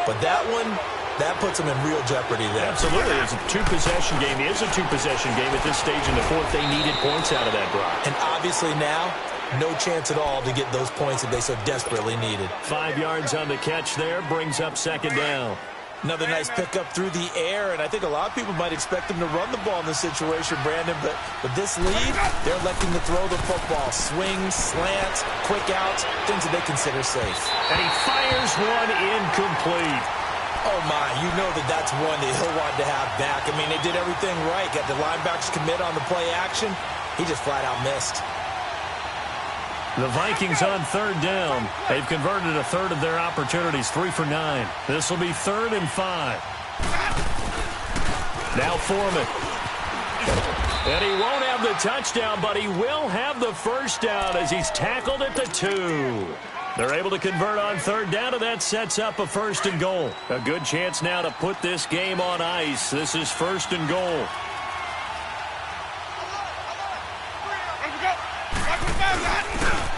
but that one, that puts them in real jeopardy there. Absolutely. It's a two-possession game. It is a two-possession game at this stage in the fourth. They needed points out of that drive. And obviously now, no chance at all to get those points that they so desperately needed. 5 yards on the catch there, brings up second down. Another nice pickup through the air, and I think a lot of people might expect them to run the ball in this situation, Brandon, but with this lead, they're electing to throw the football. Swings, slants, quick outs, things that they consider safe. And he fires one incomplete. Oh, my, you know that's one that he'll want to have back. I mean, they did everything right. Got the linebackers commit on the play action. He just flat out missed. The Vikings on third down. They've converted a third of their opportunities, 3 for 9. This will be 3rd and 5. Now Foreman. And he won't have the touchdown, but he will have the first down as he's tackled at the 2. They're able to convert on third down, and that sets up a 1st and goal. A good chance now to put this game on ice. This is 1st and goal.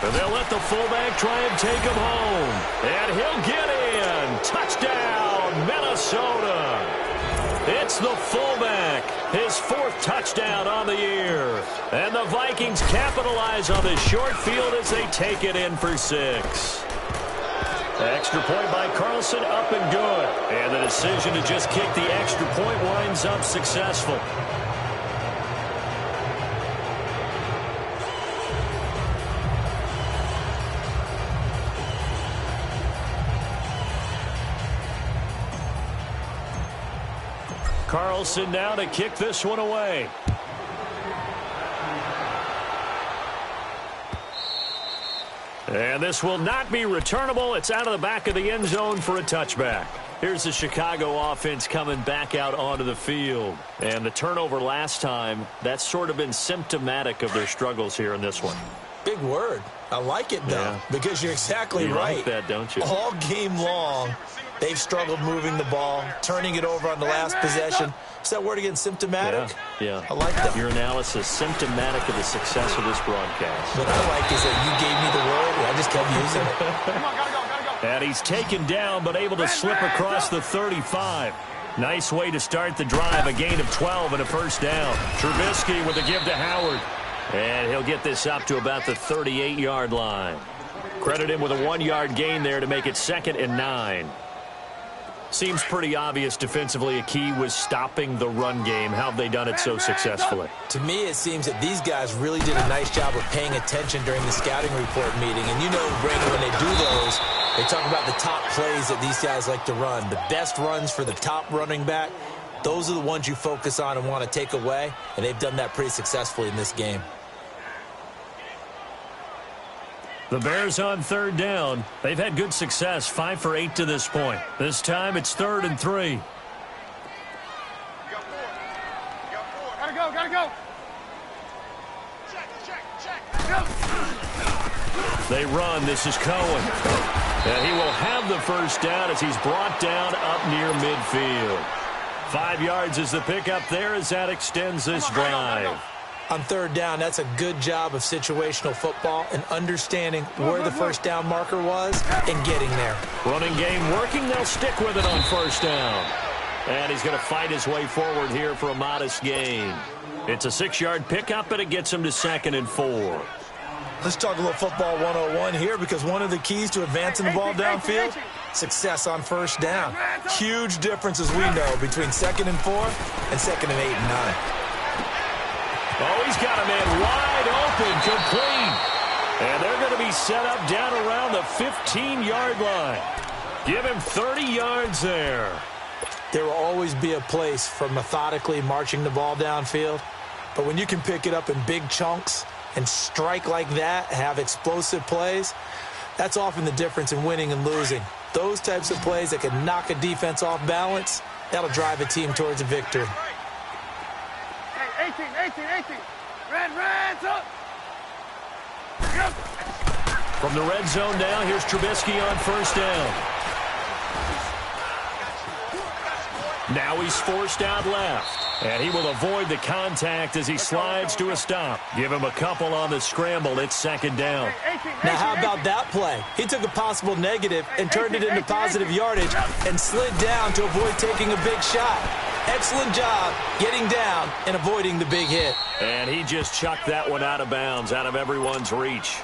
And they'll let the fullback try and take him home. And he'll get in. Touchdown, Minnesota. It's the fullback, his 4th touchdown on the year. And the Vikings capitalize on the short field as they take it in for 6. Extra point by Carlson, up and good. And the decision to just kick the extra point winds up successful. Carlson now to kick this one away. And this will not be returnable. It's out of the back of the end zone for a touchback. Here's the Chicago offense coming back out onto the field. And the turnover last time, that's sort of been symptomatic of their struggles here in this one. Big word. I like it, though, because you're exactly right. You like that, don't you? All game long, they've struggled moving the ball, turning it over on the last possession. Is that word again, symptomatic? Yeah. I like that. Your analysis, symptomatic of the success of this broadcast. What I like is that you gave me the word, and I just kept using it. Come on, gotta go. And he's taken down, but able to slip across the 35. Nice way to start the drive, a gain of 12 and a 1st down. Trubisky with a give to Howard. And he'll get this up to about the 38-yard line. Credit him with a 1-yard gain there to make it 2nd and 9. Seems pretty obvious defensively a key was stopping the run game. How have they done it so successfully? To me, it seems that these guys really did a nice job of paying attention during the scouting report meeting. And you know, Brandon, when they do those, they talk about the top plays that these guys like to run. The best runs for the top running back, those are the ones you focus on and want to take away. And they've done that pretty successfully in this game. The Bears on 3rd down. They've had good success, 5 for 8 to this point. This time it's 3rd and 3. Gotta go. Check. They run. This is Cohen. And he will have the 1st down as he's brought down up near midfield. 5 yards is the pickup there as that extends this drive. On 3rd down, that's a good job of situational football and understanding where the 1st down marker was and getting there. Running game working. They'll stick with it on 1st down. And he's going to fight his way forward here for a modest gain. It's a 6-yard pickup, and it gets him to 2nd and 4. Let's talk a little football 101 here, because one of the keys to advancing the ball downfield, success on 1st down. Huge difference, as we know, between 2nd and 4 and 2nd and 8 and 9. Oh, he's got a man wide open, complete. And they're going to be set up down around the 15-yard line. Give him 30 yards there. There will always be a place for methodically marching the ball downfield. But when you can pick it up in big chunks and strike like that, have explosive plays, that's often the difference in winning and losing. Those types of plays that can knock a defense off balance, that'll drive a team towards a victory. 18. Red, up. Yep. From the red zone now, here's Trubisky on 1st down. Now he's forced out left. And he will avoid the contact as he slides to a stop. Give him a couple on the scramble. It's 2nd down. Now, how about that play? He took a possible negative and turned it into positive yardage and slid down to avoid taking a big shot. Excellent job getting down and avoiding the big hit. And he just chucked that one out of bounds, out of everyone's reach.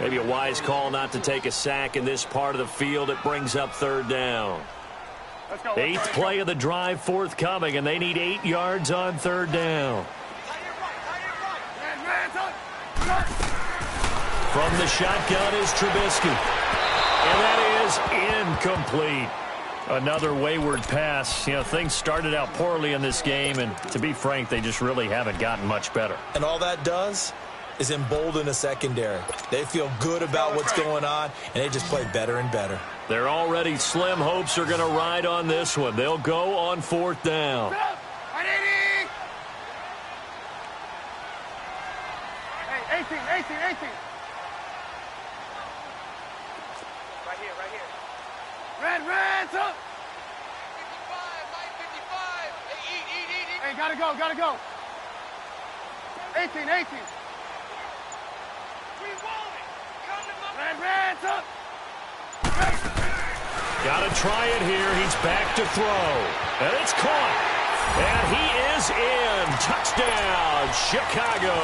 Maybe a wise call not to take a sack in this part of the field. It brings up 3rd down. 8th play of the drive forthcoming, and they need 8 yards on 3rd down. From the shotgun is Trubisky. And that is incomplete. Another wayward pass. You know, things started out poorly in this game, and to be frank, they just really haven't gotten much better. And all that does is embolden a secondary. They feel good about what's going on, and they just play better and better. Their already slim hopes are going to ride on this one. They'll go on 4th down. Right here, right here. Red, up. 55, Mike 55. Hey, eat. Hey, gotta go. 18. We want it. Come to my Red, up. Got to try it here. He's back to throw. And it's caught. And he is in. Touchdown, Chicago.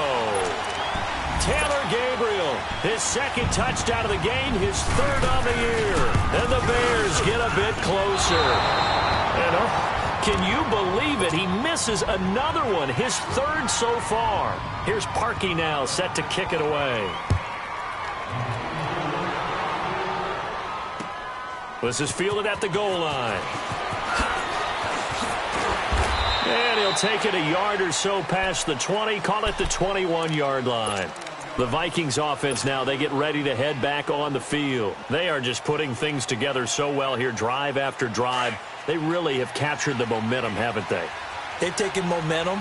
Taylor Gabriel, his second touchdown of the game, his third on the year. And the Bears get a bit closer. And can you believe it? He misses another one, his third so far. Here's Parkey now, set to kick it away. This is fielded at the goal line. And he'll take it a yard or so past the 20, call it the 21-yard line. The Vikings offense now, they get ready to head back on the field. They are just putting things together so well here, drive after drive. They really have captured the momentum, haven't they? They've taken momentum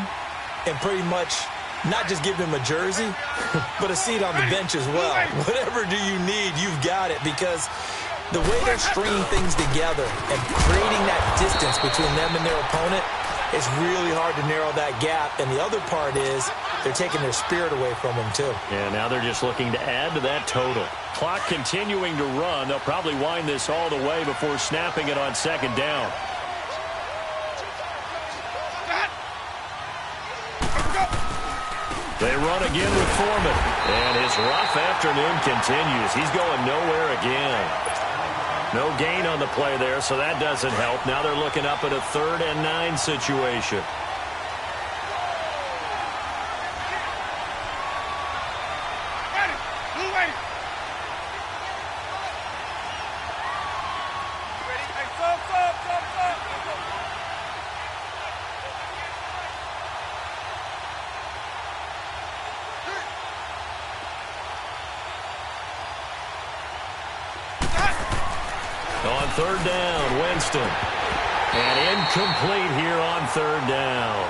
and pretty much not just give him a jersey, but a seat on the bench as well. Whatever do you need, you've got it, because the way they're stringing things together and creating that distance between them and their opponent, it's really hard to narrow that gap. And the other part is they're taking their spirit away from them, too. Yeah, now they're just looking to add to that total. Clock continuing to run. They'll probably wind this all the way before snapping it on second down. They run again with Foreman. And his rough afternoon continues. He's going nowhere again. No gain on the play there, so that doesn't help. Now they're looking up at a 3rd and 9 situation. On 3rd down, Winston. And incomplete here on 3rd down.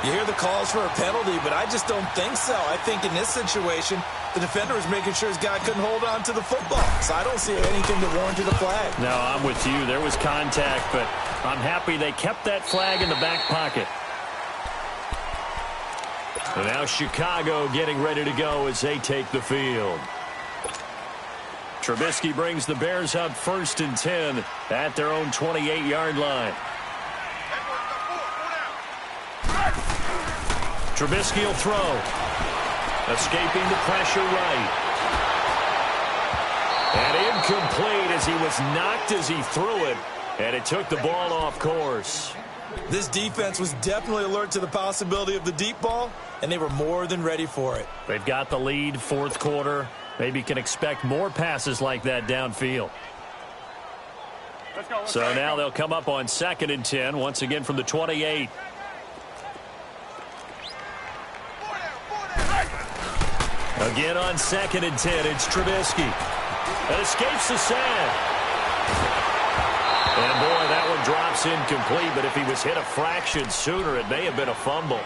You hear the calls for a penalty, but I just don't think so. I think in this situation, the defender was making sure his guy couldn't hold on to the football. So I don't see anything that warranted a flag. No, I'm with you. There was contact, but I'm happy they kept that flag in the back pocket. And now Chicago getting ready to go as they take the field. Trubisky brings the Bears up 1st and 10 at their own 28-yard line. Trubisky will throw. Escaping the pressure right. And incomplete as he was knocked as he threw it. And it took the ball off course. This defense was definitely alert to the possibility of the deep ball, and they were more than ready for it. They've got the lead, 4th quarter. Maybe can expect more passes like that downfield. So now they'll come up on 2nd and 10, once again from the 28. Again on 2nd and 10, it's Trubisky. That escapes the sack. And boy, that one drops incomplete, but if he was hit a fraction sooner, it may have been a fumble.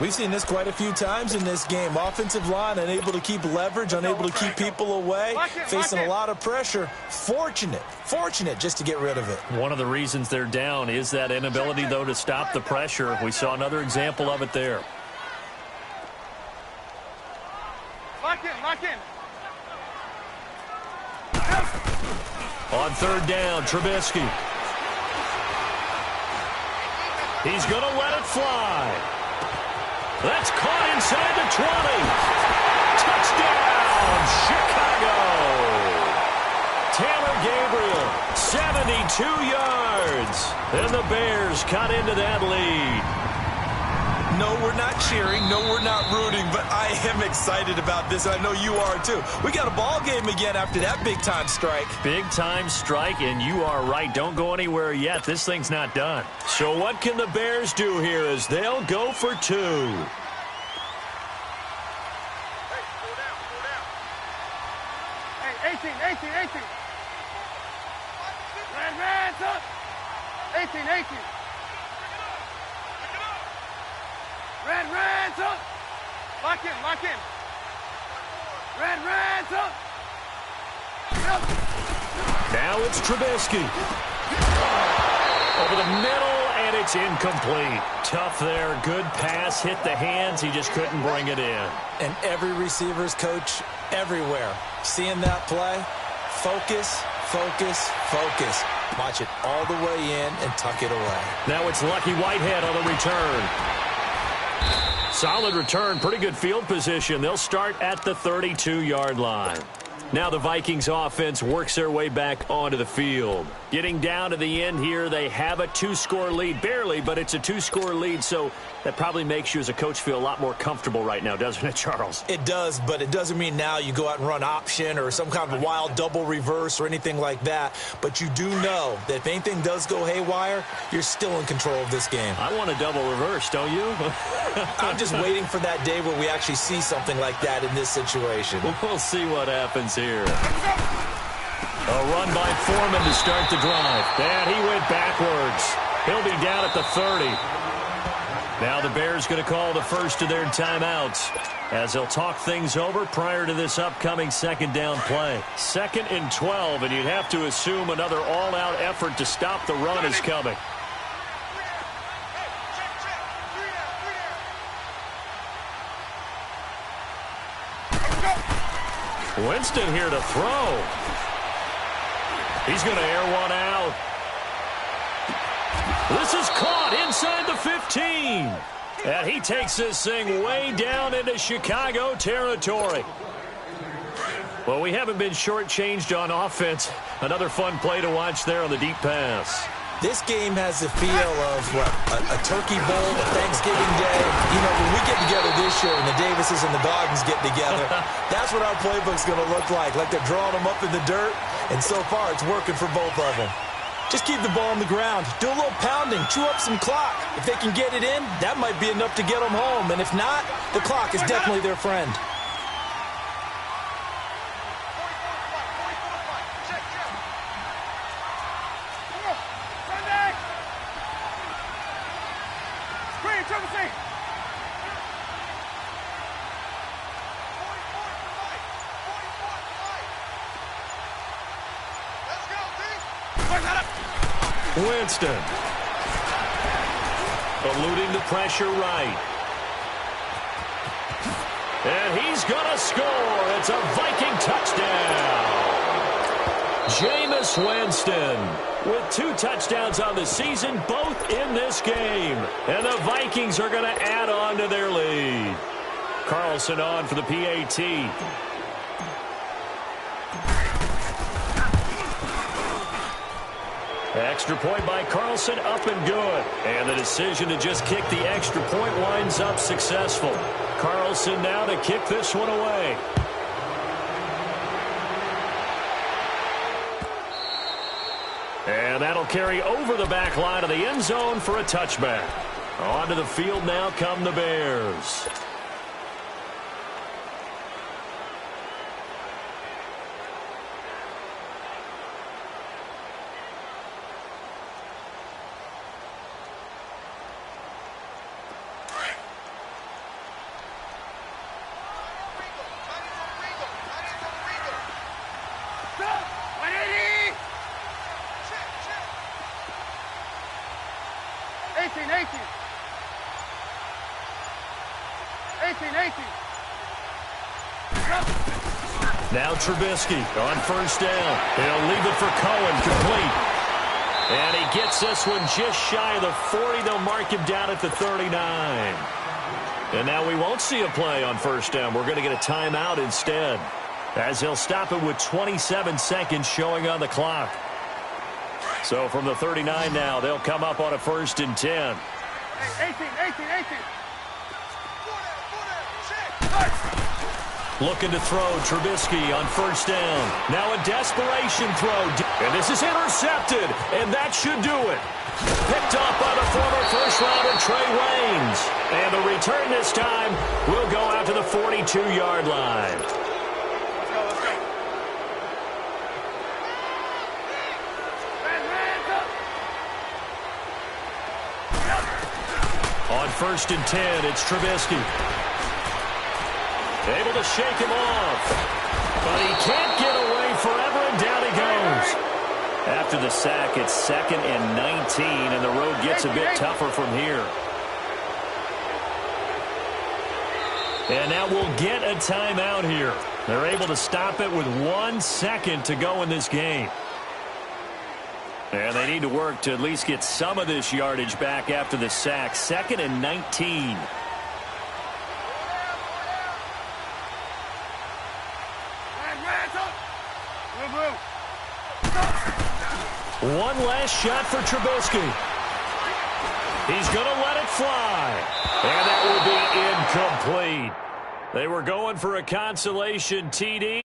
We've seen this quite a few times in this game. Offensive line unable to keep leverage, unable to keep people away, facing a lot of pressure. Fortunate just to get rid of it. One of the reasons they're down is that inability, though, to stop the pressure. We saw another example of it there. Lock in. On 3rd down, Trubisky. He's going to let it fly. That's caught inside the 20. Touchdown, Chicago. Taylor Gabriel, 72 yards. And the Bears cut into that lead. No, we're not cheering. No, we're not rooting. But I am excited about this. I know you are, too. We got a ball game again after that big-time strike. Big-time strike, and you are right. Don't go anywhere yet. This thing's not done. So what can the Bears do here as they'll go for 2? Hey, 18. Red's up. 18. Red's up. Lock in, lock in. Red, up. Now it's Trubisky. Over the middle, and it's incomplete. Tough there. Good pass. Hit the hands. He just couldn't bring it in. And every receiver's coach everywhere, seeing that play, focus, focus, focus. Watch it all the way in and tuck it away. Now it's Lucky Whitehead on the return. Solid return. Pretty good field position. They'll start at the 32-yard line. Now the Vikings offense works their way back onto the field. Getting down to the end here, they have a 2-score lead. Barely, but it's a 2-score lead, so that probably makes you as a coach feel a lot more comfortable right now, doesn't it, Charles? It does, but it doesn't mean now you go out and run option or some kind of wild double reverse or anything like that. But you do know that if anything does go haywire, you're still in control of this game. I want a double reverse, don't you? I'm just waiting for that day where we actually see something like that in this situation. We'll see what happens here. A run by Foreman to start the drive. And he went backwards. He'll be down at the 30. Now the Bears going to call the first of their timeouts as they'll talk things over prior to this upcoming second down play. 2nd and 12, and you'd have to assume another all-out effort to stop the run is coming. Winston here to throw. He's going to air one out. This is caught inside the 15. And he takes this thing way down into Chicago territory. Well, we haven't been shortchanged on offense. Another fun play to watch there on the deep pass. This game has the feel of, a turkey bowl, a Thanksgiving day. You know, when we get together this year and the Davises and the Goggins get together, that's what our playbook's going to look like they're drawing them up in the dirt, and so far it's working for both of them. Just keep the ball on the ground. Do a little pounding. Chew up some clock. If they can get it in, that might be enough to get them home. And if not, the clock is definitely their friend. Winston. Eluding the pressure right. And he's going to score. It's a Viking touchdown. Jameis Winston with 2 touchdowns on the season, both in this game. And the Vikings are going to add on to their lead. Carlson on for the PAT. Extra point by Carlson, up and good. And the decision to just kick the extra point winds up successful. Carlson now to kick this one away. And that'll carry over the back line of the end zone for a touchback. Onto the field now come the Bears. Now Trubisky on first down. He'll leave it for Cohen, complete. And he gets this one just shy of the 40. They'll mark him down at the 39. And now we won't see a play on first down. We're going to get a timeout instead, as he'll stop it with 27 seconds showing on the clock. So from the 39 now, they'll come up on a 1st and 10. 18. Looking to throw, Trubisky on first down. Now a desperation throw. And this is intercepted. And that should do it. Picked off by the former first-rounder Trey Waynes. And the return this time will go out to the 42-yard line. Let's go. On 1st and 10, it's Trubisky. Able to shake him off. But he can't get away forever, and down he goes. After the sack, it's 2nd and 19, and the road gets a bit tougher from here. And now we'll get a timeout here. They're able to stop it with 1 second to go in this game. And they need to work to at least get some of this yardage back after the sack. 2nd and 19. One last shot for Trubisky. He's going to let it fly. And that will be incomplete. They were going for a consolation TD.